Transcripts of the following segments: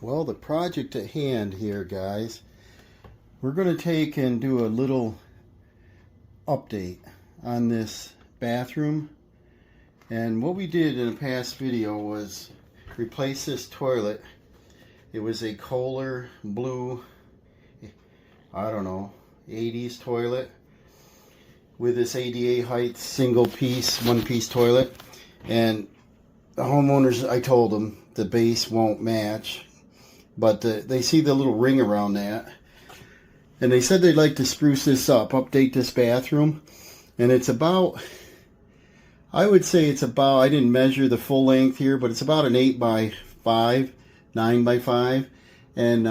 Well, the project at hand here, guys, we're going to take and do a little update on this bathroom. And what we did in a past video was replace this toilet. It was a Kohler blue, I don't know, 80s toilet with this ADA height single piece, one piece toilet. And the homeowners, I told them the base won't match, but they see the little ring around that. And they said they'd like to spruce this up, update this bathroom. And it's about, I would say it's about, I didn't measure the full length here, but it's about an 8 by 5, 9 by 5. And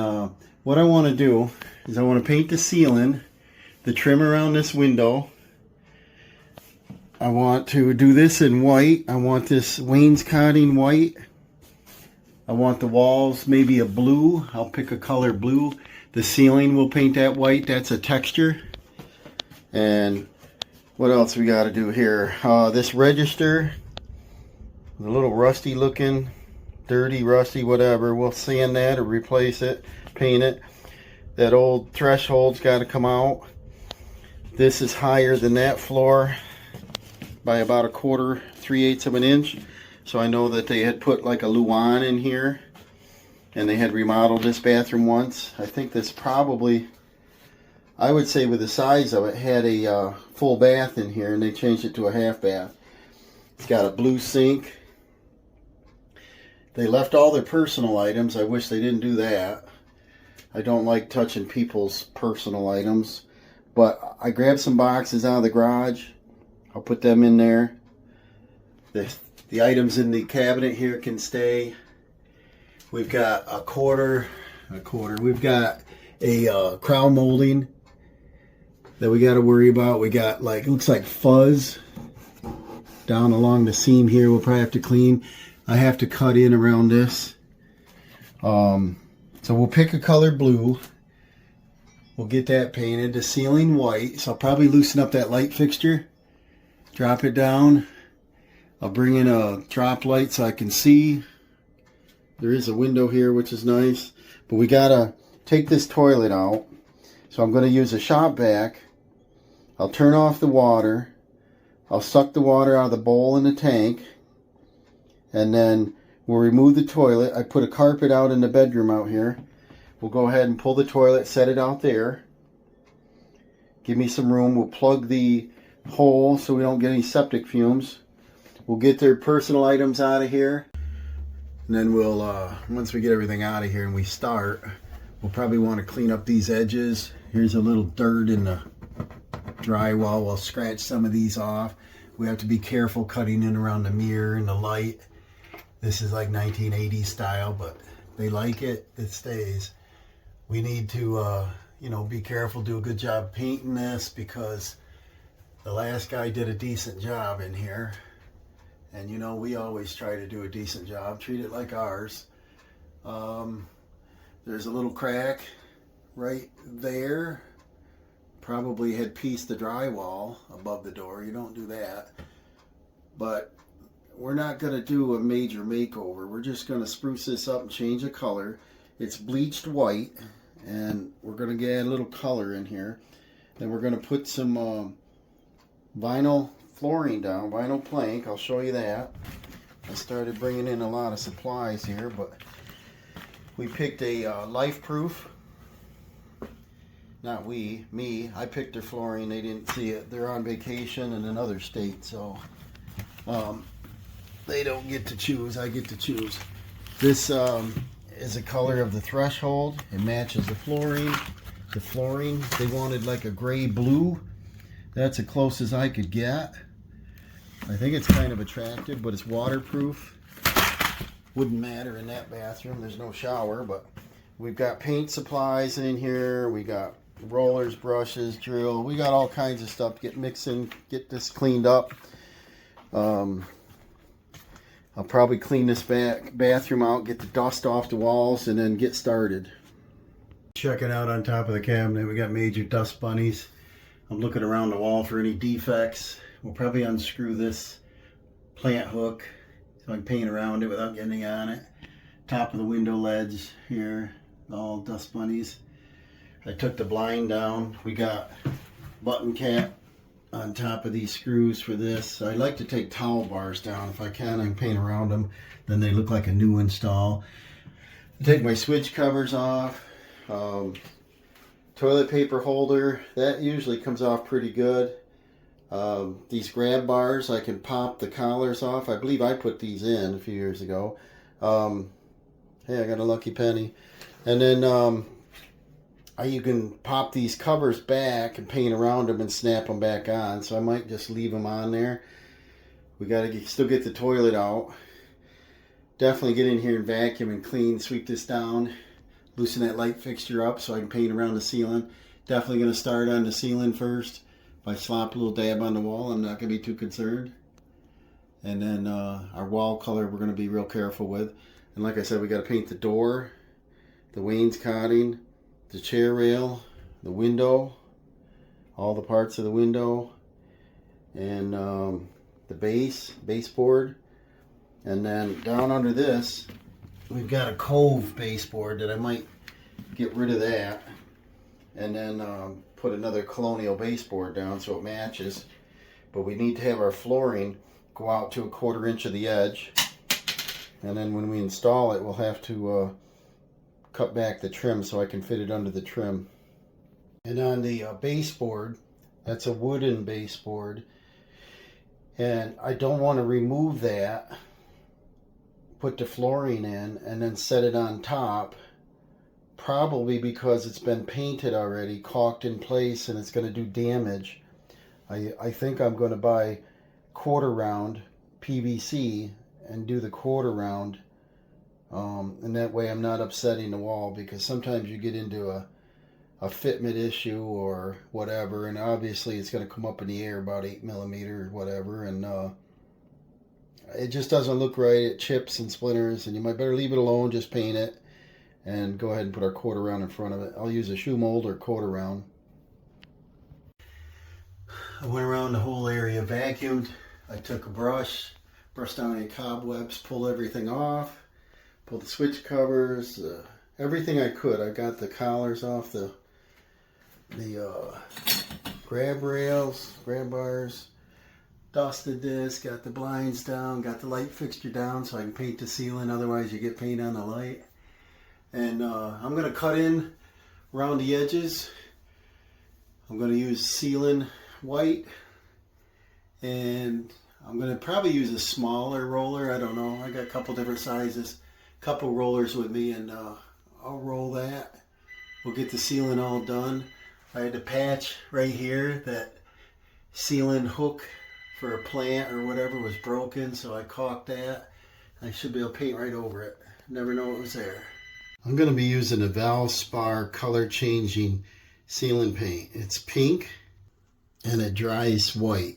what I want to do is I want to paint the ceiling, the trim around this window. I want to do this in white. I want this wainscoting white. I want the walls maybe a blue. I'll pick a color blue. The ceiling we'll paint that white. That's a texture. And what else we got to do here? This register, a little rusty looking, dirty, rusty, whatever. We'll sand that or replace it, paint it. That old threshold's got to come out. This is higher than that floor by about a quarter, 3/8 of an inch. So I know that they had put like a Luan in here and they had remodeled this bathroom once. I think this probably, I would say with the size of it, had a full bath in here and they changed it to a half bath. It's got a blue sink. They left all their personal items. I wish they didn't do that. I don't like touching people's personal items. But I grabbed some boxes out of the garage. I'll put them in there. The items in the cabinet here can stay. We've got a quarter. We've got a crown molding that we got to worry about. We got like, it looks like fuzz down along the seam here. We'll probably have to clean. I have to cut in around this. So we'll pick a color blue. We'll get that painted. The ceiling white. So I'll probably loosen up that light fixture. Drop it down. I'll bring in a drop light so I can see. There is a window here, which is nice. But we gotta take this toilet out. So I'm gonna use a shop vac. I'll turn off the water. I'll suck the water out of the bowl in the tank. And then we'll remove the toilet. I put a carpet out in the bedroom out here. We'll go ahead and pull the toilet, set it out there. Give me some room. We'll plug the hole so we don't get any septic fumes. We'll get their personal items out of here. And then we'll, once we get everything out of here and we start, we'll probably want to clean up these edges. Here's a little dirt in the drywall. We'll scratch some of these off. We have to be careful cutting in around the mirror and the light. This is like 1980s style, but they like it. It stays. We need to, be careful, do a good job painting this because the last guy did a decent job in here. And we always try to do a decent job. Treat it like ours. There's a little crack right there. Probably had pieced the drywall above the door. You don't do that. But we're not going to do a major makeover. We're just going to spruce this up and change the color. It's bleached white. And we're going to add a little color in here. Then we're going to put some vinyl flooring down, vinyl plank. I'll show you that. I started bringing in a lot of supplies here, but we picked a life proof. Not we, me. I picked their flooring. They didn't see it. They're on vacation in another state, so they don't get to choose. I get to choose. This is the color of the threshold. It matches the flooring. The flooring, they wanted like a gray blue. That's the closest I could get. I think it's kind of attractive, but it's waterproof. Wouldn't matter in that bathroom. There's no shower, but we've got paint supplies in here. We got rollers, brushes, drill. We got all kinds of stuff to get mixing, get this cleaned up. I'll probably clean this bathroom out, get the dust off the walls, and then get started. Check it out on top of the cabinet. We got major dust bunnies. I'm looking around the wall for any defects. We'll probably unscrew this plant hook so I can paint around it without getting on it. top of the window ledge here, all dust bunnies. I took the blind down. We got button cap on top of these screws for this. I like to take towel bars down if I can. I can paint around them. Then they look like a new install. I take my switch covers off. Toilet paper holder, that usually comes off pretty good. These grab bars, I can pop the collars off. I believe I put these in a few years ago. Hey, I got a lucky penny. And then you can pop these covers back and paint around them and snap them back on. So I might just leave them on there. We got to still get the toilet out. Definitely get in here and vacuum and clean, sweep this down, loosen that light fixture up so I can paint around the ceiling. Definitely going to start on the ceiling first. If I slop a little dab on the wall, I'm not going to be too concerned. And then our wall color we're going to be real careful with. And like I said, we got to paint the door, the wainscoting, the chair rail, the window, all the parts of the window, and the baseboard. And then down under this, we've got a cove baseboard that I might get rid of that. And then put another colonial baseboard down so it matches. But we need to have our flooring go out to 1/4 inch of the edge. And then when we install it, we'll have to cut back the trim so I can fit it under the trim. And on the baseboard, that's a wooden baseboard. And I don't want to remove that, put the flooring in, and then set it on top. Probably because it's been painted already, caulked in place, and it's going to do damage. I think I'm going to buy 1/4 round PVC and do the 1/4 round. And that way I'm not upsetting the wall, because sometimes you get into a fitment issue or whatever, and obviously it's going to come up in the air about 8 millimeter or whatever, and it just doesn't look right. It chips and splinters, and you might better leave it alone, just paint it. And go ahead and put our 1/4 round in front of it. I'll use a shoe mold or 1/4 round. I went around the whole area, vacuumed. I took a brush, brushed down any cobwebs, pulled everything off, pulled the switch covers, everything I could. I got the collars off the grab rails, grab bars, dusted this, got the blinds down, got the light fixture down so I can paint the ceiling. Otherwise you get paint on the light. And I'm going to cut in around the edges. I'm going to use sealing white. And I'm going to probably use a smaller roller. I don't know. I got a couple different sizes. Couple rollers with me, and I'll roll that. We'll get the ceiling all done. I had to patch right here. That ceiling hook for a plant or whatever was broken, so I caulked that. I should be able to paint right over it. Never know it was there. I'm going to be using a Valspar color changing sealing paint. It's pink and it dries white.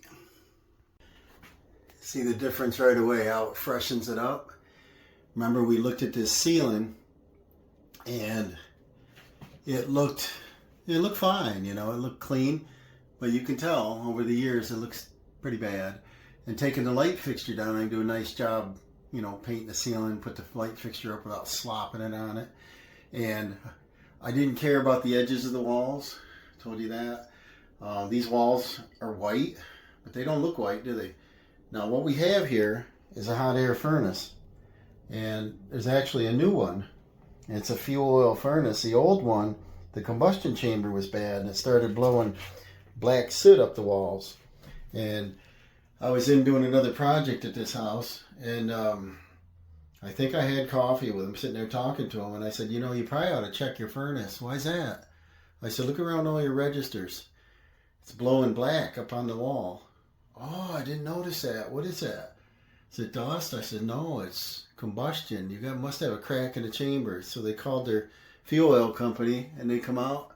See the difference right away, how it freshens it up. Remember, we looked at this ceiling and it looked fine, you know, it looked clean, but you can tell over the years it looks pretty bad. And taking the light fixture down, I do a nice job, you know, painting the ceiling, put the light fixture up without slopping it on it. And I didn't care about the edges of the walls. I told you that. These walls are white, but they don't look white, do they? Now what we have here is a hot air furnace. And there's actually a new one. And it's a fuel oil furnace. The old one, the combustion chamber was bad, and it started blowing black soot up the walls. And I was in doing another project at this house, and I think I had coffee with him, sitting there talking to him, and I said, you know, you probably ought to check your furnace. Why's that? I said, look around all your registers. It's blowing black up on the wall. Oh, I didn't notice that. What is that? Is it dust? I said, no, it's combustion. You must have a crack in the chamber. So they called their fuel oil company, and they come out,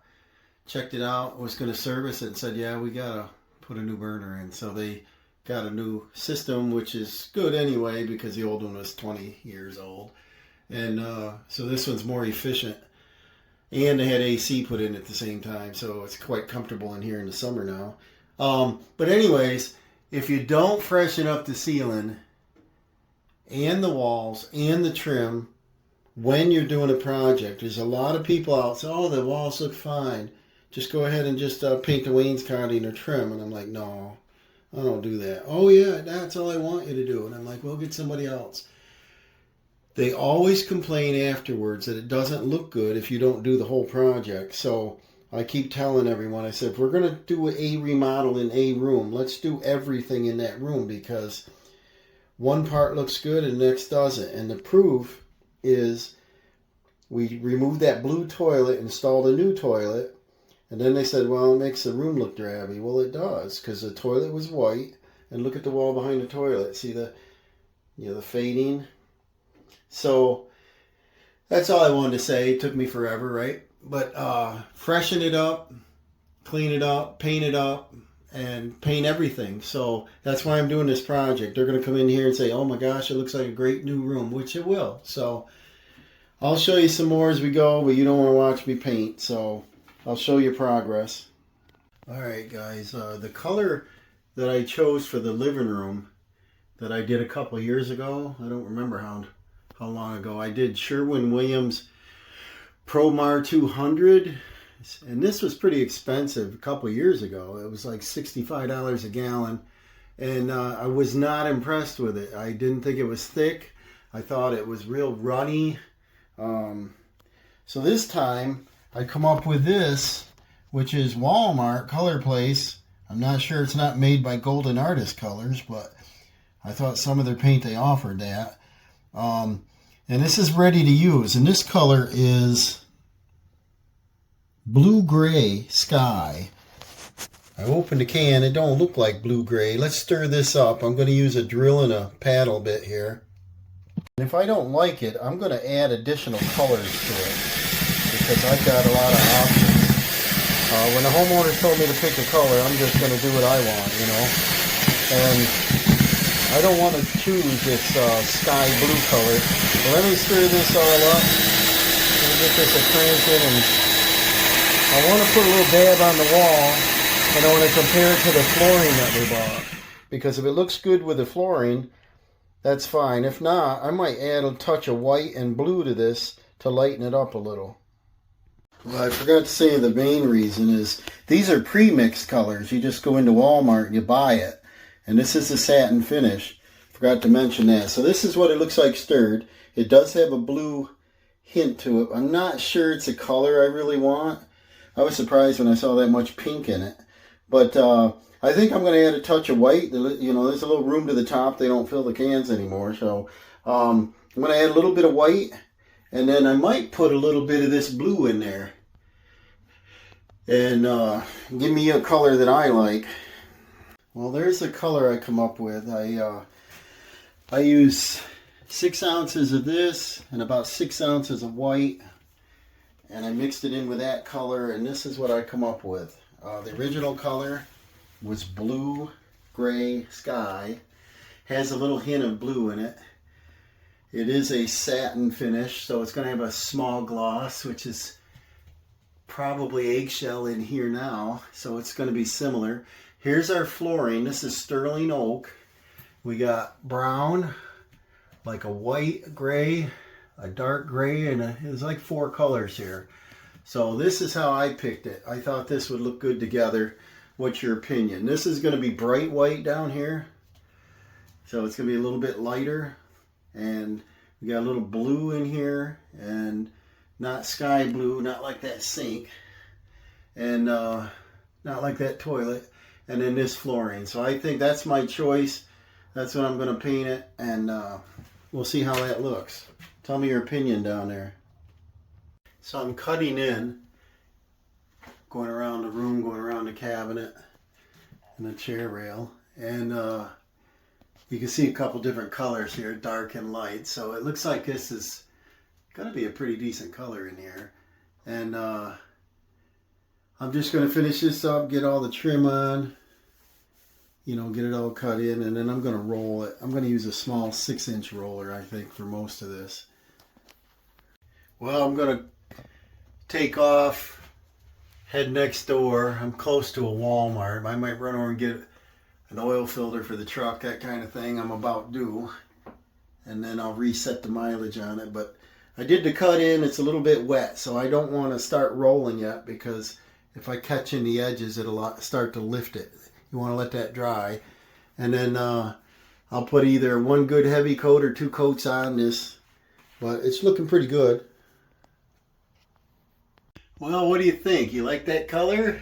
checked it out, was going to service it, and said, yeah, we got to put a new burner in. So they got a new system, which is good anyway, because the old one was 20 years old. And so this one's more efficient. And they had AC put in at the same time, so it's quite comfortable in here in the summer now. But anyways, if you don't freshen up the ceiling and the walls and the trim when you're doing a project. There's a lot of people out say, oh, the walls look fine. Just go ahead and just paint the wainscoting or trim. And I'm like, no, I don't do that. Oh, yeah, that's all I want you to do. And I'm like, well, get somebody else. They always complain afterwards that it doesn't look good if you don't do the whole project. So I keep telling everyone, I said, if we're going to do a remodel in a room, let's do everything in that room, because one part looks good and the next doesn't. And the proof is we removed that blue toilet, installed a new toilet, and then they said, well, it makes the room look drabby. Well, it does, because the toilet was white, and look at the wall behind the toilet. See the fading? So that's all I wanted to say. It took me forever, right? But freshen it up, clean it up, paint it up, and paint everything. So that's why I'm doing this project. They're going to come in here and say, oh my gosh, it looks like a great new room, which it will. So I'll show you some more as we go, but you don't want to watch me paint, so I'll show you progress. All right, guys, the color that I chose for the living room that I did a couple years ago, I don't remember how long ago, I did Sherwin-Williams Promar 200, and this was pretty expensive a couple years ago. It was like $65 a gallon, and I was not impressed with it. I didn't think it was thick. I thought it was real runny. So this time I come up with this, which is Walmart Color Place. I'm not sure, it's not made by Golden Artist Colors, but I thought some of their paint, they offered that. And this is ready to use, and this color is blue-gray sky. I opened the can. It don't look like blue-gray. Let's stir this up. I'm going to use a drill and a paddle bit here. And if I don't like it, I'm going to add additional colors to it, because I've got a lot of options. When the homeowners told me to pick a color, I'm just going to do what I want, you know. And I don't want to choose this sky blue color. But let me stir this all up. Let me get this a cranking, and I want to put a little dab on the wall, and I want to compare it to the flooring that we bought. Because if it looks good with the flooring, that's fine. If not, I might add a touch of white and blue to this to lighten it up a little. Well, I forgot to say the main reason is these are pre-mixed colors. You just go into Walmart and you buy it. And this is the satin finish. Forgot to mention that. So this is what it looks like stirred. It does have a blue hint to it. I'm not sure it's a color I really want. I was surprised when I saw that much pink in it. But I think I'm going to add a touch of white. You know, there's a little room to the top. They don't fill the cans anymore. So I'm going to add a little bit of white. And then I might put a little bit of this blue in there. And give me a color that I like. Well, there's the color I come up with. I use 6 ounces of this and about 6 ounces of white, and I mixed it in with that color, and this is what I come up with. The original color was blue, gray, sky. Has a little hint of blue in it. It is a satin finish, so it's going to have a small gloss, which is probably eggshell in here now, so it's going to be similar. Here's our flooring. This is sterling oak. We got brown, like a white gray, a dark gray, and there's like 4 colors here. So this is how I picked it. I thought this would look good together. What's your opinion? This is going to be bright white down here. So it's going to be a little bit lighter. And we got a little blue in here. And not sky blue, not like that sink. And not like that toilet. And then this flooring. So I think that's my choice. That's what I'm going to paint it. And we'll see how that looks. Tell me your opinion down there. So I'm cutting in. Going around the room, going around the cabinet. And the chair rail. And you can see a couple different colors here. Dark and light. So it looks like this is going to be a pretty decent color in here. And I'm just going to finish this up, get all the trim on, you know, get it all cut in, and then I'm going to roll it. I'm going to use a small 6-inch roller, I think, for most of this. Well, I'm going to take off, head next door. I'm close to a Walmart. I might run over and get an oil filter for the truck, that kind of thing. I'm about due. And then I'll reset the mileage on it. But I did the cut in. It's a little bit wet, so I don't want to start rolling yet, because if I catch in the edges, it'll start to lift it. You want to let that dry. And then I'll put either one good heavy coat or 2 coats on this. But it's looking pretty good. Well, what do you think? You like that color?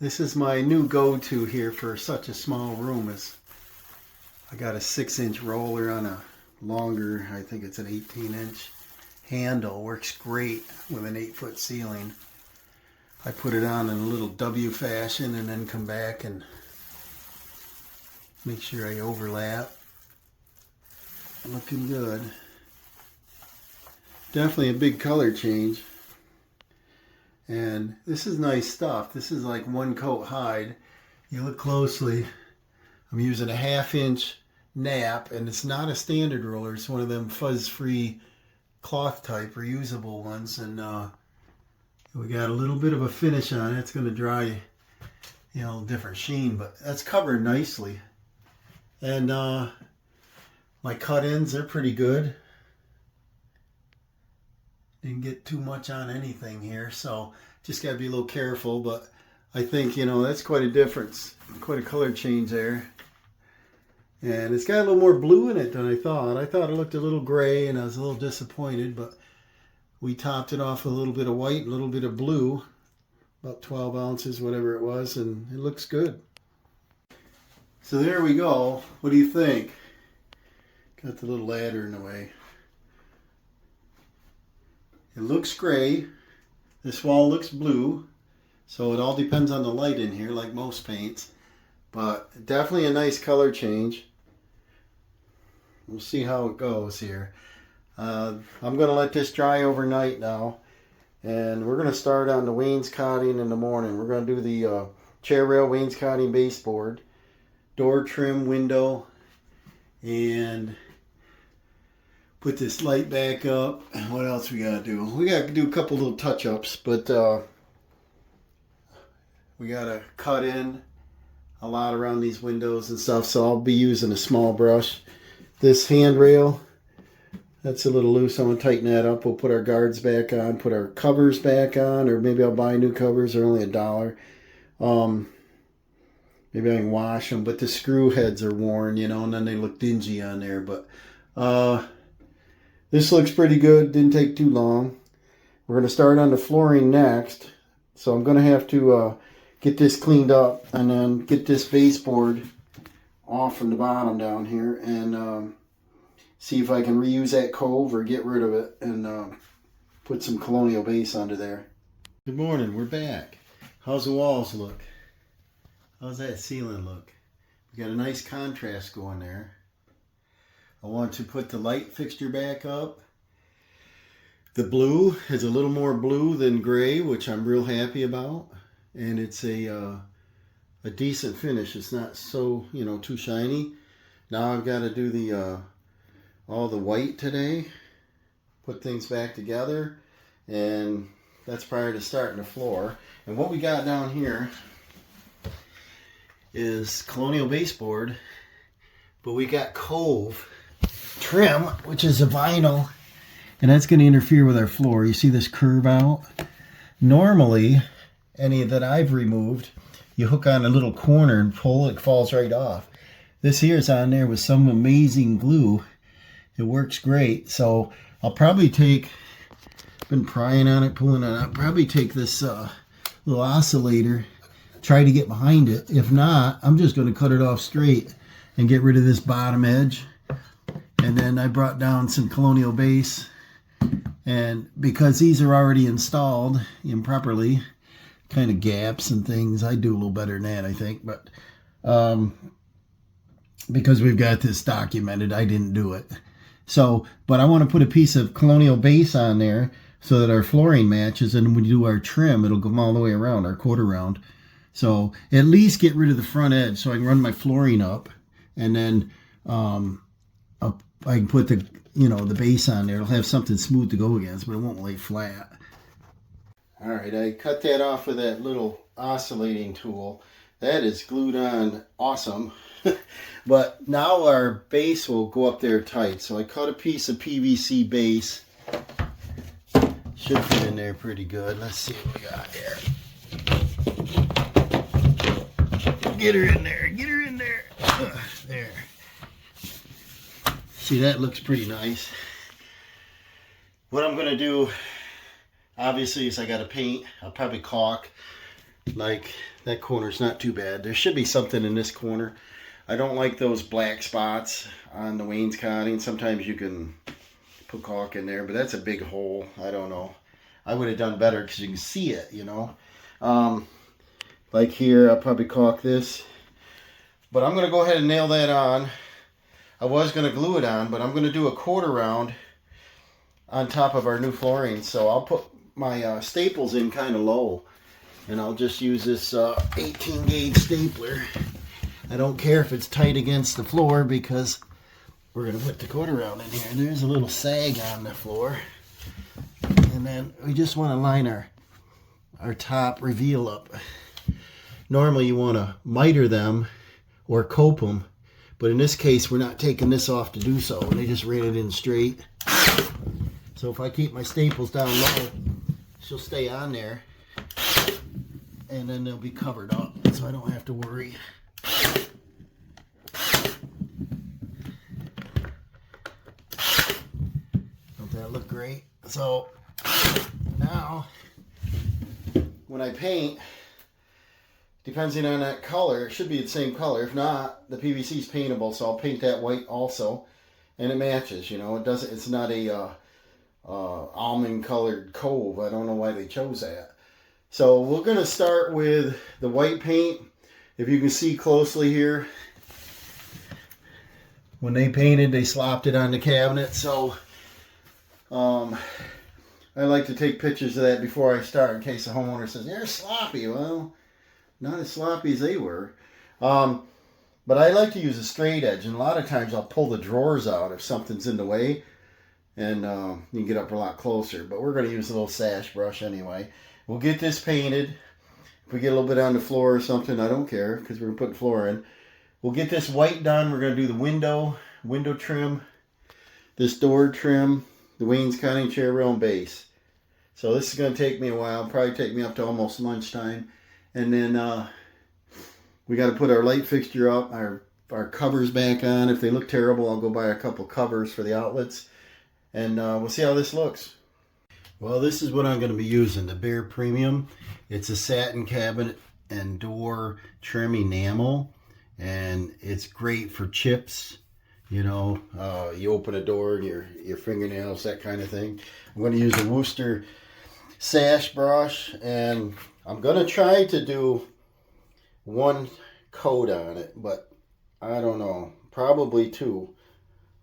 This is my new go-to here for such a small room. I got a 6-inch roller on a longer, I think it's an 18-inch handle. Works great with an 8-foot ceiling. I put it on in a little W fashion and then come back and make sure I overlap. Looking good. Definitely a big color change. And this is nice stuff. This is like 1 coat hide. You look closely. I'm using a 1/2-inch nap, and it's not a standard roller. It's one of them fuzz-free cloth type reusable ones. And we got a little bit of a finish on it. It's going to dry, you know, different sheen, but that's covered nicely. And my cut-ins, they're pretty good. Didn't get too much on anything here, so just got to be a little careful. But I think, you know, that's quite a difference, quite a color change there. And it's got a little more blue in it than I thought. I thought it looked a little gray, and I was a little disappointed, but we topped it off with a little bit of white, a little bit of blue, about 12 ounces, whatever it was, and it looks good. So there we go. What do you think? Got the little ladder in the way. It looks gray. This wall looks blue. So it all depends on the light in here, like most paints. But definitely a nice color change. We'll see how it goes here. I'm going to let this dry overnight now. And we're going to start on the wainscoting in the morning. We're going to do the chair rail wainscoting baseboard, door trim, window, and put this light back up. What else we got to do? We got to do a couple little touch-ups, but we got to cut in a lot around these windows and stuff, so I'll be using a small brush. This handrail, that's a little loose. I'm going to tighten that up. We'll put our guards back on, put our covers back on, or maybe I'll buy new covers. They're only $1. Maybe I can wash them, but the screw heads are worn, you know, and then they look dingy on there. But this looks pretty good. Didn't take too long. We're going to start on the flooring next. So I'm going to have to get this cleaned up and then get this baseboard off from the bottom down here and see if I can reuse that cove or get rid of it and put some colonial base under there. Good morning. We're back. How's the walls look? How's that ceiling look? We got a nice contrast going there. I want to put the light fixture back up. The blue is a little more blue than gray, which I'm real happy about. And it's a decent finish. It's not so, you know, too shiny. Now I've got to do the all the white today. Put things back together. And that's prior to starting the floor. And what we got down here is colonial baseboard. But we got Cove trim, which is a vinyl, and that's going to interfere with our floor. You see this curve out? Normally, any that I've removed, you hook on a little corner and pull, it falls right off. This here is on there with some amazing glue. It works great. So I'll probably take, been prying on it, pulling on it, I'll probably take this little oscillator, try to get behind it. If not, I'm just going to cut it off straight and get rid of this bottom edge. And then I brought down some colonial base, and because these are already installed improperly, kind of gaps and things, I do a little better than that, I think, but because we've got this documented, I didn't do it. So, but I want to put a piece of colonial base on there so that our flooring matches, and when we do our trim, it'll go all the way around, our quarter round. So at least get rid of the front edge so I can run my flooring up, and then I can put the, you know, the base on there. It'll have something smooth to go against, but it won't lay flat. All right, I cut that off with that little oscillating tool. That is glued on awesome. But now our base will go up there tight. So I cut a piece of PVC base. Should fit in there pretty good. Let's see what we got here. Get her in there. Get her in there. There. See, that looks pretty nice. What I'm going to do, obviously, is I got to paint. I'll probably caulk. Like, that corner's not too bad. There should be something in this corner. I don't like those black spots on the wainscoting. Sometimes you can put caulk in there, but that's a big hole. I don't know. I would have done better because you can see it, you know. Like here, I'll probably caulk this. But I'm going to go ahead and nail that on. I was going to glue it on, but I'm going to do a quarter round on top of our new flooring. So I'll put my staples in kind of low. And I'll just use this 18 gauge stapler. I don't care if it's tight against the floor because we're going to put the quarter round in here. There's a little sag on the floor. And then we just want to line our top reveal up. Normally you want to miter them or cope them. But in this case, we're not taking this off to do so. They just ran it in straight. So if I keep my staples down low, she'll stay on there. And then they'll be covered up, so I don't have to worry. Don't that look great? So now, when I paint, depending on that color, it should be the same color. If not, the PVC is paintable, so I'll paint that white also, and it matches. You know, it doesn't. It's not a almond colored cove. I don't know why they chose that. So we're going to start with the white paint. If you can see closely here, when they painted, they slopped it on the cabinet. So I like to take pictures of that before I start in case the homeowner says, "They're sloppy." Well, not as sloppy as they were. But I like to use a straight edge. And a lot of times I'll pull the drawers out if something's in the way. And you can get up a lot closer. But we're going to use a little sash brush anyway. We'll get this painted. If we get a little bit on the floor or something, I don't care because we're going to put the floor in. We'll get this white done. We're going to do the window trim, this door trim, the wainscoting, chair rail, and base. So this is going to take me a while. Probably take me up to almost lunchtime. And then we got to put our light fixture up, our covers back on. If they look terrible, I'll go buy a couple covers for the outlets. And we'll see how this looks. Well, this is what I'm going to be using, the Behr Premium. It's a satin cabinet and door trim enamel, and it's great for chips. You know, you open a door and your fingernails, that kind of thing. I'm going to use a Worcester sash brush, and I'm going to try to do one coat on it, but I don't know, probably two.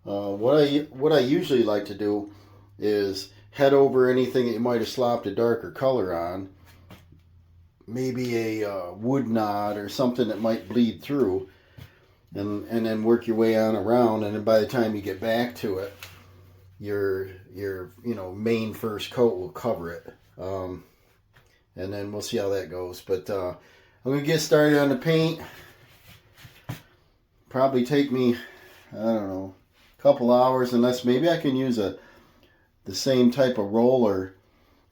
What I usually like to do is head over anything that you might have slopped a darker color on. Maybe a wood knot or something that might bleed through. And then work your way on around. And then by the time you get back to it, your main first coat will cover it. And then we'll see how that goes. But I'm going to get started on the paint. Probably take me, I don't know, a couple hours. Unless maybe I can use the same type of roller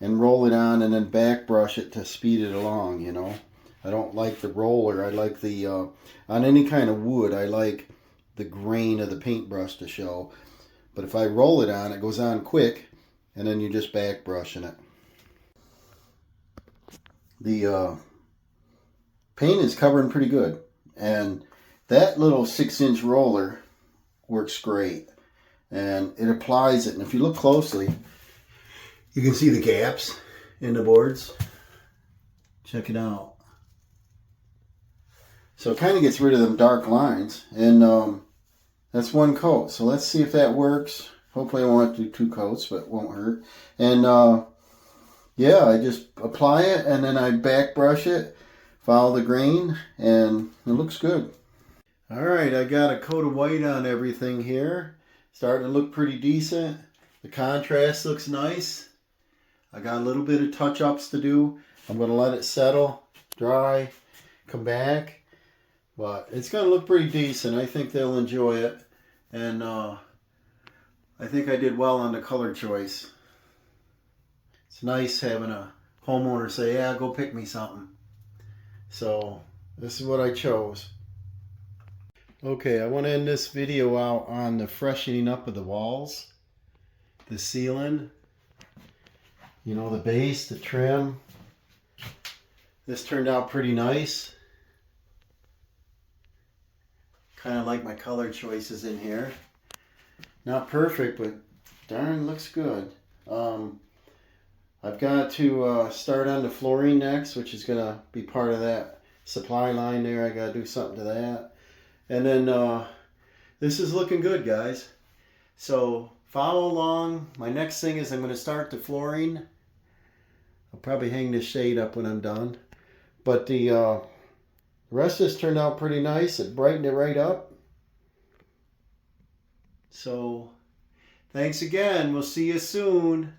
and roll it on and then back brush it to speed it along, you know. I don't like the roller. I like the, on any kind of wood, I like the grain of the paintbrush to show. But if I roll it on, it goes on quick, and then you're just back brushing it. The paint is covering pretty good. And that little 6-inch roller works great. And it applies it. And if you look closely, you can see the gaps in the boards. Check it out. So it kind of gets rid of them dark lines. And that's one coat. So let's see if that works. Hopefully I won't have to do 2 coats, but it won't hurt. And yeah, I just apply it and then I back brush it, follow the grain, and it looks good. All right, I got a coat of white on everything here. Starting to look pretty decent. The contrast looks nice. I got a little bit of touch-ups to do. I'm going to let it settle, dry, come back, But it's going to look pretty decent. I think they'll enjoy it. And I think I did well on the color choice. It's nice having a homeowner say, yeah, go pick me something. So this is what I chose. Okay, I want to end this video out on the freshening up of the walls, the ceiling, you know, the base, the trim. This turned out pretty nice. Kind of like my color choices in here. Not perfect, but darn, looks good. I've got to start on the flooring next, which is going to be part of that supply line there. I got to do something to that. And then this is looking good, guys. So follow along. My next thing is I'm going to start the flooring. I'll probably hang this shade up when I'm done. But the rest of this turned out pretty nice. It brightened it right up. So thanks again. We'll see you soon.